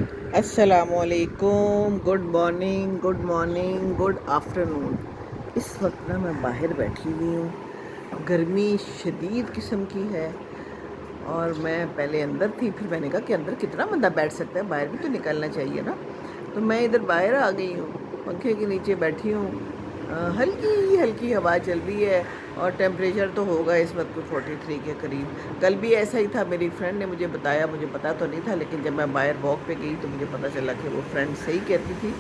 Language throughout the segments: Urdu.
السلام علیکم، گڈ مارننگ، گڈ آفٹرنون۔ اس وقت نا میں باہر بیٹھی ہوئی ہوں، گرمی شدید قسم کی ہے اور میں پہلے اندر تھی، پھر میں نے کہا کہ اندر کتنا بندہ بیٹھ سکتا ہے، باہر بھی تو نکلنا چاہیے نا۔ تو میں ادھر باہر آ گئی ہوں، پنکھے کے نیچے بیٹھی ہوں، ہلکی ہوا چل رہی ہے اور ٹیمپریچر تو ہوگا اس وقت کو 43 کے قریب۔ کل بھی ایسا ہی تھا، میری فرینڈ نے مجھے بتایا، مجھے پتا تو نہیں تھا، لیکن جب میں باہر واک پہ گئی تو مجھے پتہ چلا کہ وہ فرینڈ صحیح کہتی تھی۔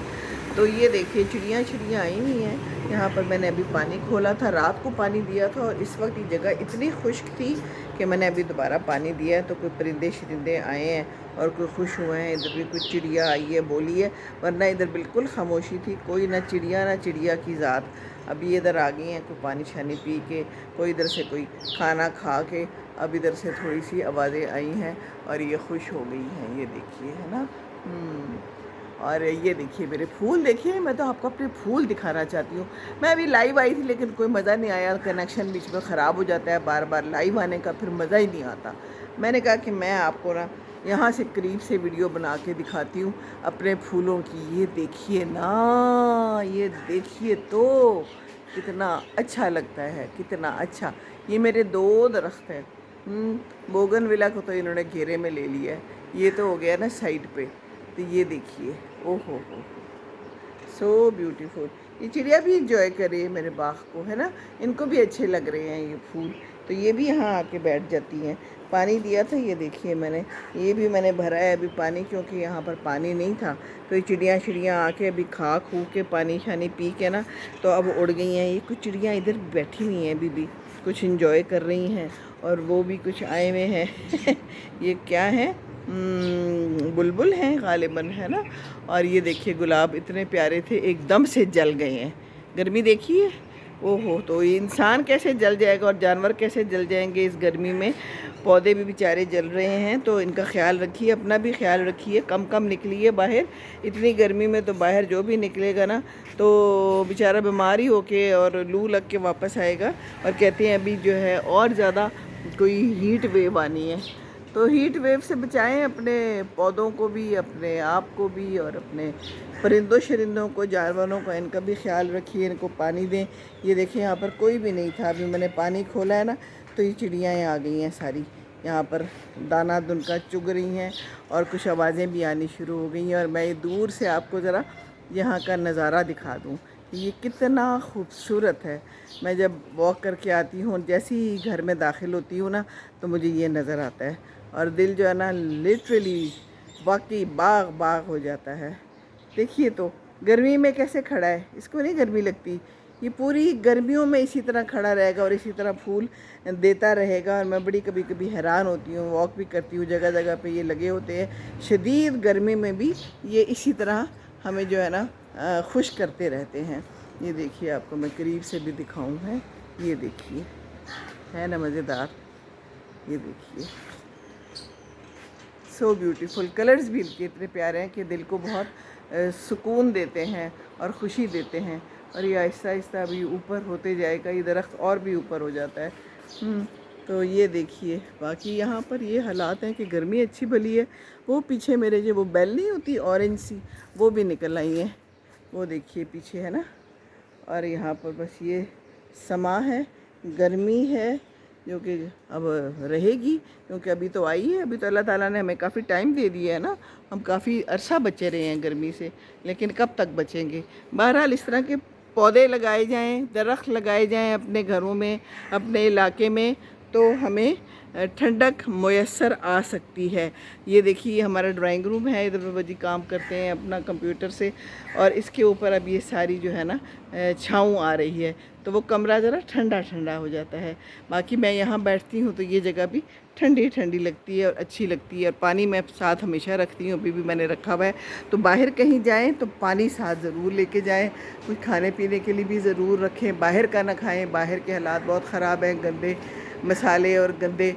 تو یہ دیکھیے چڑیاں آئی ہوئی ہیں یہاں پر۔ میں نے ابھی پانی کھولا تھا، رات کو پانی دیا تھا اور اس وقت یہ جگہ اتنی خشک تھی کہ میں نے ابھی دوبارہ پانی دیا ہے، تو کوئی پرندے شرندے آئے ہیں اور کوئی خوش ہوئے ہیں، ادھر بھی کچھ چڑیا آئی ہے بولی ہے، ورنہ ادھر بالکل خاموشی تھی، کوئی نہ چڑیا کی ذات۔ ابھی ادھر آ گئی ہیں، کوئی پانی شانی پی کے، کوئی ادھر سے کوئی کھانا کھا کے، اب ادھر سے تھوڑی سی آوازیں آئی ہیں اور یہ خوش ہو گئی ہیں، یہ دیکھیے ہے نا۔ اور یہ دیکھیے میرے پھول، دیکھیے میں تو آپ کو اپنے پھول دکھانا چاہتی ہوں۔ میں ابھی لائیو آئی تھی لیکن کوئی مزہ نہیں آیا، کنیکشن بیچ میں خراب ہو جاتا ہے، بار بار لائیو آنے کا پھر مزہ ہی نہیں آتا۔ میں نے کہا کہ میں آپ کو نا یہاں سے قریب سے ویڈیو بنا کے دکھاتی ہوں اپنے پھولوں کی۔ یہ دیکھیے نا، یہ دیکھیے تو کتنا اچھا لگتا ہے، کتنا اچھا۔ یہ میرے 2 درخت ہیں، بوگن ویلا کو تو انہوں نے گھیرے میں لے لیا ہے، یہ تو ہو گیا نا سائڈ پہ۔ تو یہ دیکھیے، او ہو سو بیوٹیفل۔ یہ چڑیا بھی انجوائے کر رہی ہے میرے باغ کو، ہے نا، ان کو بھی اچھے لگ رہے ہیں یہ پھول، تو یہ بھی یہاں آ کے بیٹھ جاتی ہیں۔ پانی دیا تھا، یہ دیکھیے میں نے، یہ بھی میں نے بھرا ہے ابھی پانی، کیونکہ یہاں پر پانی نہیں تھا، تو یہ چڑیاں آ کے ابھی کھا کھو کے پانی شانی پی کے نا تو اب اڑ گئی ہیں۔ یہ کچھ چڑیاں ادھر بیٹھی ہوئی ہیں ابھی بھی، کچھ انجوائے کر رہی ہیں، اور وہ بھی کچھ آئے ہوئے ہیں یہ کیا ہے، بلبل ہیں غالباً، ہے نا۔ اور یہ دیکھیے گلاب اتنے پیارے تھے، ایک دم سے جل گئے ہیں، گرمی دیکھیے، او ہو۔ تو یہ انسان کیسے جل جائے گا اور جانور کیسے جل جائیں گے اس گرمی میں، پودے بھی بیچارے جل رہے ہیں۔ تو ان کا خیال رکھیے، اپنا بھی خیال رکھیے، کم نکلیے باہر، اتنی گرمی میں تو باہر جو بھی نکلے گا نا تو بیچارہ بیمار ہی ہو کے اور لو لگ کے واپس آئے گا۔ اور کہتے ہیں ابھی جو ہے اور زیادہ کوئی ہیٹ ویو آنی ہے، تو ہیٹ ویو سے بچائیں اپنے پودوں کو بھی، اپنے آپ کو بھی، اور اپنے پرندوں شرندوں کو، جانوروں کو، ان کا بھی خیال رکھیے، ان کو پانی دیں۔ یہ دیکھیں یہاں پر کوئی بھی نہیں تھا، ابھی میں نے پانی کھولا ہے نا تو یہ چڑیاں آ گئی ہیں ساری، یہاں پر دانہ دن کا چگ رہی ہیں اور کچھ آوازیں بھی آنی شروع ہو گئی ہیں۔ اور میں دور سے آپ کو ذرا یہاں کا نظارہ دکھا دوں کہ یہ کتنا خوبصورت ہے۔ میں جب واک کر کے آتی ہوں، جیسے ہی گھر میں داخل ہوتی ہوں نا تو مجھے یہ نظر آتا ہے، اور دل جو ہے نا لٹرلی واقعی باغ ہو جاتا ہے۔ دیکھیے تو گرمی میں کیسے کھڑا ہے، اس کو نہیں گرمی لگتی، یہ پوری گرمیوں میں اسی طرح کھڑا رہے گا اور اسی طرح پھول دیتا رہے گا۔ اور میں بڑی کبھی حیران ہوتی ہوں، واک بھی کرتی ہوں، جگہ پہ یہ لگے ہوتے ہیں، شدید گرمی میں بھی یہ اسی طرح ہمیں جو ہے نا خوش کرتے رہتے ہیں۔ یہ دیکھیے آپ کو میں قریب سے بھی دکھاؤں ہے، یہ دیکھیے ہے نا مزیدار، یہ دیکھیے سو بیوٹیفل، کلرز بھی ان کے اتنے پیارے ہیں کہ دل کو بہت سکون دیتے ہیں اور خوشی دیتے ہیں۔ اور یہ آہستہ آہستہ ابھی اوپر ہوتے جائے گا، یہ درخت اور بھی اوپر ہو جاتا ہے۔ تو یہ دیکھیے، باقی یہاں پر یہ حالات ہیں کہ گرمی اچھی بھلی ہے۔ وہ پیچھے میرے جو وہ بیل نہیں ہوتی اورنج سی، وہ بھی نکل آئی ہیں، وہ دیکھیے پیچھے ہے نا۔ اور یہاں پر بس یہ سما ہے، گرمی ہے جو کہ اب رہے گی، کیونکہ ابھی تو آئی ہے، ابھی تو اللہ تعالیٰ نے ہمیں کافی ٹائم دے دیا ہے نا، ہم کافی عرصہ بچے رہے ہیں گرمی سے، لیکن کب تک بچیں گے۔ بہرحال اس طرح کے پودے لگائے جائیں، درخت لگائے جائیں اپنے گھروں میں، اپنے علاقے میں، تو ہمیں ٹھنڈک میسر آ سکتی ہے۔ یہ دیکھیے ہمارا ڈرائنگ روم ہے، ادھر بابا جی کام کرتے ہیں اپنا کمپیوٹر سے، اور اس کے اوپر اب یہ ساری جو ہے نا چھاؤں آ رہی ہے، تو وہ کمرہ ذرا ٹھنڈا ہو جاتا ہے۔ باقی میں یہاں بیٹھتی ہوں تو یہ جگہ بھی ٹھنڈی لگتی ہے اور اچھی لگتی ہے، اور پانی میں ساتھ ہمیشہ رکھتی ہوں، ابھی بھی میں نے رکھا ہوا ہے۔ تو باہر کہیں جائیں تو پانی ساتھ ضرور لے کے جائیں، کچھ کھانے پینے کے لیے بھی ضرور رکھیں، باہر کا نہ کھائیں، باہر کے حالات بہت خراب ہیں، گندے مسالے اور گندے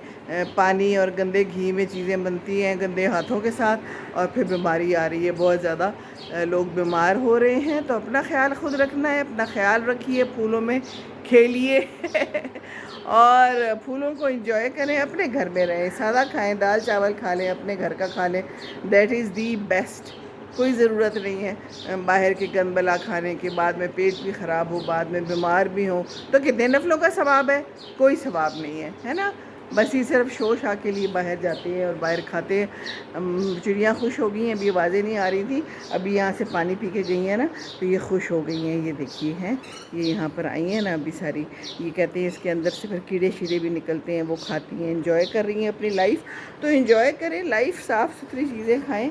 پانی اور گندے گھی میں چیزیں بنتی ہیں گندے ہاتھوں کے ساتھ، اور پھر بیماری آ رہی ہے بہت زیادہ، لوگ بیمار ہو رہے ہیں۔ تو اپنا خیال خود رکھنا ہے، اپنا خیال رکھیے، پھولوں میں کھیلیے اور پھولوں کو انجوائے کریں، اپنے گھر میں رہیں، سادہ کھائیں، دال چاول کھا لیں، اپنے گھر کا کھا لیں، دیٹ از دی بیسٹ۔ کوئی ضرورت نہیں ہے باہر کے گند بلا کھانے کے، بعد میں پیٹ بھی خراب ہو، بعد میں بیمار بھی ہوں، تو کتنے نفلوں کا ثواب ہے؟ کوئی ثواب نہیں ہے نا؟ بس یہ صرف شو شاہ کے لیے باہر جاتے ہیں اور باہر کھاتے ہیں۔ چڑیاں خوش ہو گئی ہیں، ابھی آوازیں نہیں آ رہی تھی، ابھی یہاں سے پانی پی کے گئی ہیں نا، تو یہ خوش ہو گئی ہیں، یہ دیکھیے ہیں، یہ یہاں پر آئی ہیں نا ابھی ساری، یہ کہتے ہیں اس کے اندر سے پھر کیڑے شیڑے بھی نکلتے ہیں، وہ کھاتی ہیں، انجوائے کر رہی ہیں اپنی لائف۔ تو انجوائے کریں لائف، صاف ستھری چیزیں کھائیں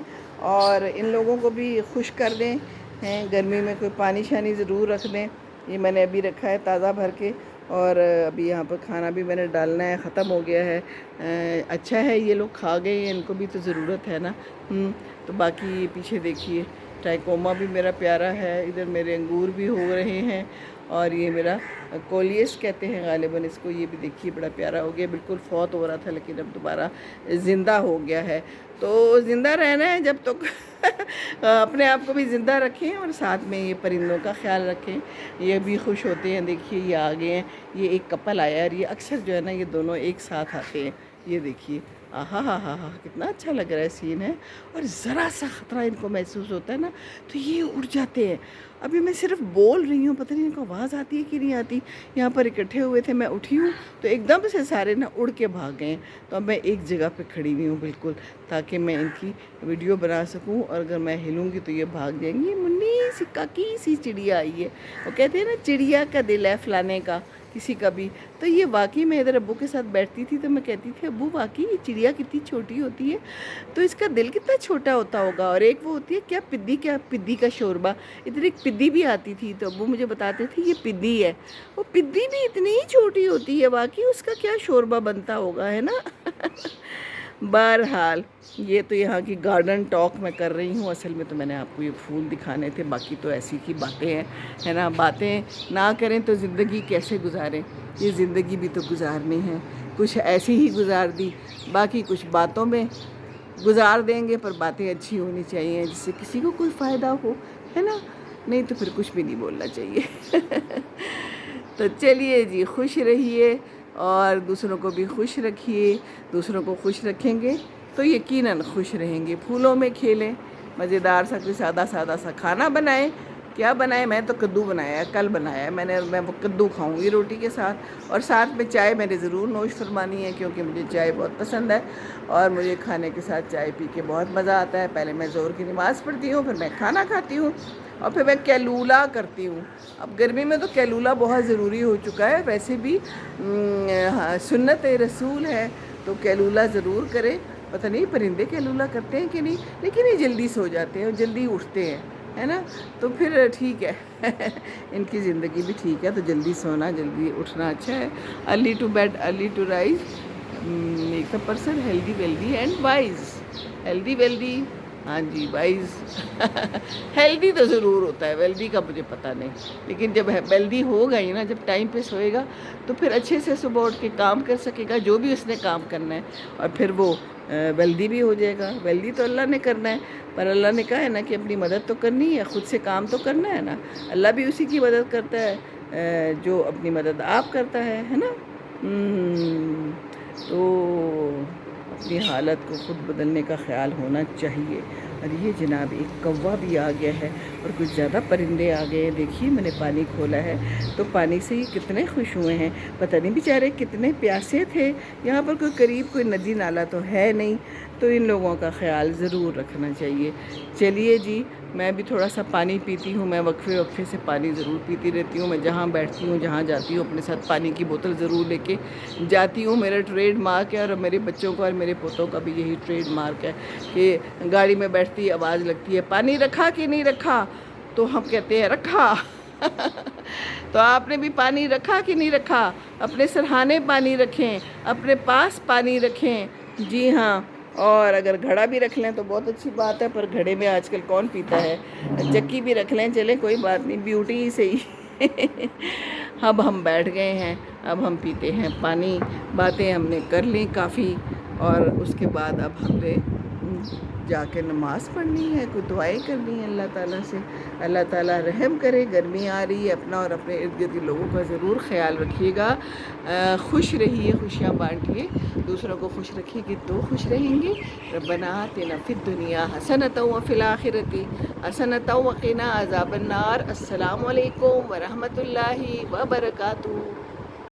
اور ان لوگوں کو بھی خوش کر دیں ہیں۔ گرمی میں کوئی پانی شانی ضرور رکھ دیں، یہ میں نے ابھی رکھا ہے تازہ بھر کے، اور ابھی یہاں پر کھانا بھی میں نے ڈالنا ہے، ختم ہو گیا ہے۔ اچھا ہے یہ لوگ کھا گئے ہیں، ان کو بھی تو ضرورت ہے نا۔ تو باقی پیچھے دیکھیے ٹائکوما بھی میرا پیارا ہے، ادھر میرے انگور بھی ہو رہے ہیں، اور یہ میرا کولیس کہتے ہیں غالباً اس کو، یہ بھی دیکھیے بڑا پیارا ہو گیا، بالکل فوت ہو رہا تھا لیکن اب دوبارہ زندہ ہو گیا ہے۔ تو زندہ رہنا ہے جب تک اپنے آپ کو بھی زندہ رکھیں اور ساتھ میں یہ پرندوں کا خیال رکھیں، یہ بھی خوش ہوتے ہیں۔ دیکھیے یہ آگے ہیں، یہ ایک کپل آیا ہے، اور یہ اکثر جو ہے نا یہ دونوں ایک ساتھ آتے ہیں، یہ دیکھیے، آہا ہا ہا ہا، کتنا اچھا لگ رہا ہے سین ہے، اور ذرا سا خطرہ ان کو محسوس ہوتا ہے نا تو یہ اڑ جاتے ہیں۔ ابھی میں صرف بول رہی ہوں، پتہ نہیں ان کو آواز آتی ہے کہ نہیں آتی، یہاں پر اکٹھے ہوئے تھے، میں اٹھی ہوں تو ایک دم سے سارے نا اڑ کے بھاگ گئے ہیں، تو اب میں ایک جگہ پہ کھڑی ہوئی ہوں بالکل، تاکہ میں ان کی ویڈیو بنا سکوں، اور اگر میں ہلوں گی تو یہ بھاگ جائیں گی۔ منی سی کاکی سی چڑیا آئی ہے، وہ کہتے ہیں نا چڑیا کا دل ہے فلانے کا کسی کا بھی، تو یہ واقعی میں ادھر ابو کے ساتھ بیٹھتی تھی تو میں کہتی تھی ابو واقعی یہ چڑیا کتنی چھوٹی ہوتی ہے، تو اس کا دل کتنا چھوٹا ہوتا ہوگا۔ اور ایک وہ ہوتی ہے کیا پدی کا شوربہ، ادھر ایک پدی بھی آتی تھی تو ابو مجھے بتاتے تھے یہ پدی ہے، وہ پدی بھی اتنی ہی چھوٹی ہوتی ہے، واقعی اس کا کیا شوربہ بنتا ہوگا، ہے نا؟ بہرحال یہ تو یہاں کی گارڈن ٹاک میں کر رہی ہوں، اصل میں تو میں نے آپ کو یہ پھول دکھانے تھے، باقی تو ایسی کی باتیں ہیں، ہے نا؟ باتیں نہ کریں تو زندگی کیسے گزاریں؟ یہ زندگی بھی تو گزارنی ہے، کچھ ایسی ہی گزار دی، باقی کچھ باتوں میں گزار دیں گے، پر باتیں اچھی ہونی چاہیے جس سے کسی کو کوئی فائدہ ہو، ہے نا؟ نہیں تو پھر کچھ بھی نہیں بولنا چاہیے۔ تو چلیے جی، خوش رہیے اور دوسروں کو بھی خوش رکھیے، دوسروں کو خوش رکھیں گے تو یقیناً خوش رہیں گے۔ پھولوں میں کھیلیں، مزیدار سا کوئی سادہ سا کھانا بنائیں۔ کیا بنائے؟ میں تو کدو بنایا ہے، کل بنایا ہے میں وہ کدو کھاؤں گی روٹی کے ساتھ، اور ساتھ میں چائے میں نے ضرور نوش فرمانی ہے، کیونکہ مجھے چائے بہت پسند ہے اور مجھے کھانے کے ساتھ چائے پی کے بہت مزہ آتا ہے۔ پہلے میں ظہر کی نماز پڑھتی ہوں، پھر میں کھانا کھاتی ہوں، اور پھر میں کیلولا کرتی ہوں۔ اب گرمی میں تو کیلولا بہت ضروری ہو چکا ہے، ویسے بھی سنت رسول ہے تو کیلولا ضرور کریں۔ پتہ نہیں پرندے کیلولا کرتے ہیں کہ نہیں، لیکن یہ جلدی سو جاتے ہیں اور جلدی اٹھتے ہیں، ہے نا؟ تو پھر ٹھیک ہے، ان کی زندگی بھی ٹھیک ہے، تو جلدی سونا جلدی اٹھنا اچھا ہے۔ Early to bed early to rise make a person healthy wealthy and wise. Healthy wealthy, ہاں جی، وائز۔ ہیلدی تو ضرور ہوتا ہے، ویلدی کا مجھے پتہ نہیں، لیکن جب ویلدی ہوگا ہی نا، جب ٹائم پہ سوئے گا تو پھر اچھے سے صبح اٹھ کے کام کر سکے گا جو بھی اس نے کام کرنا ہے، اور پھر وہ ویلدی بھی ہو جائے گا۔ ویلدی تو اللہ نے کرنا ہے، پر اللہ نے کہا ہے نا کہ اپنی مدد تو کرنی ہے، خود سے کام تو کرنا ہے نا۔ اللہ بھی اسی کی مدد کرتا ہے جو اپنی مدد آپ کرتا ہے نا؟ تو اپنی حالت کو خود بدلنے کا خیال ہونا چاہیے۔ اور یہ جناب ایک کوا بھی آ گیا ہے، اور کچھ زیادہ پرندے آ گئے ہیں، دیکھیے میں نے پانی کھولا ہے تو پانی سے ہی کتنے خوش ہوئے ہیں، پتہ نہیں بیچارے کتنے پیاسے تھے۔ یہاں پر کوئی قریب کوئی ندی نالا تو ہے نہیں، تو ان لوگوں کا خیال ضرور رکھنا چاہیے۔ چلیے جی، میں بھی تھوڑا سا پانی پیتی ہوں، میں وقفے سے پانی ضرور پیتی رہتی ہوں، میں جہاں بیٹھتی ہوں جہاں جاتی ہوں اپنے ساتھ پانی کی بوتل ضرور لے کے جاتی ہوں، میرا ٹریڈ مارک ہے، اور میرے بچوں کا اور میرے پوتوں کا بھی یہی ٹریڈ مارک ہے کہ گاڑی میں بیٹھتی آواز لگتی ہے پانی رکھا کہ نہیں رکھا، تو ہم کہتے ہیں رکھا۔ تو آپ نے بھی پانی رکھا کہ نہیں رکھا؟ اپنے سرہانے پانی رکھیں، اپنے پاس پانی رکھیں، جی ہاں، اور اگر گھڑا بھی رکھ لیں تو بہت اچھی بات ہے، پر گھڑے میں آج کل کون پیتا ہے، چکی بھی رکھ لیں، چلیں کوئی بات نہیں، بیوٹی ہی صحیح۔ اب ہم بیٹھ گئے ہیں اب ہم پیتے ہیں پانی. باتیں ہم نے کر لیں کافی، اور اس کے بعد اب ہم نے جا کے نماز پڑھنی ہے، کوئی دعائیں کرنی ہے اللہ تعالیٰ سے. اللہ تعالیٰ رحم کرے. گرمی آ رہی ہے، اپنا اور اپنے ارد گرد کے لوگوں کا ضرور خیال رکھیے گا. خوش رہیے، خوشیاں بانٹیے، دوسروں کو خوش رکھیے گے تو خوش رہیں گے. ربنا آتنا فی الدنیا حسنۃ وفی الآخرۃ حسنۃ وقنا عذاب النار. السلام علیکم ورحمۃ اللہ وبرکاتہ.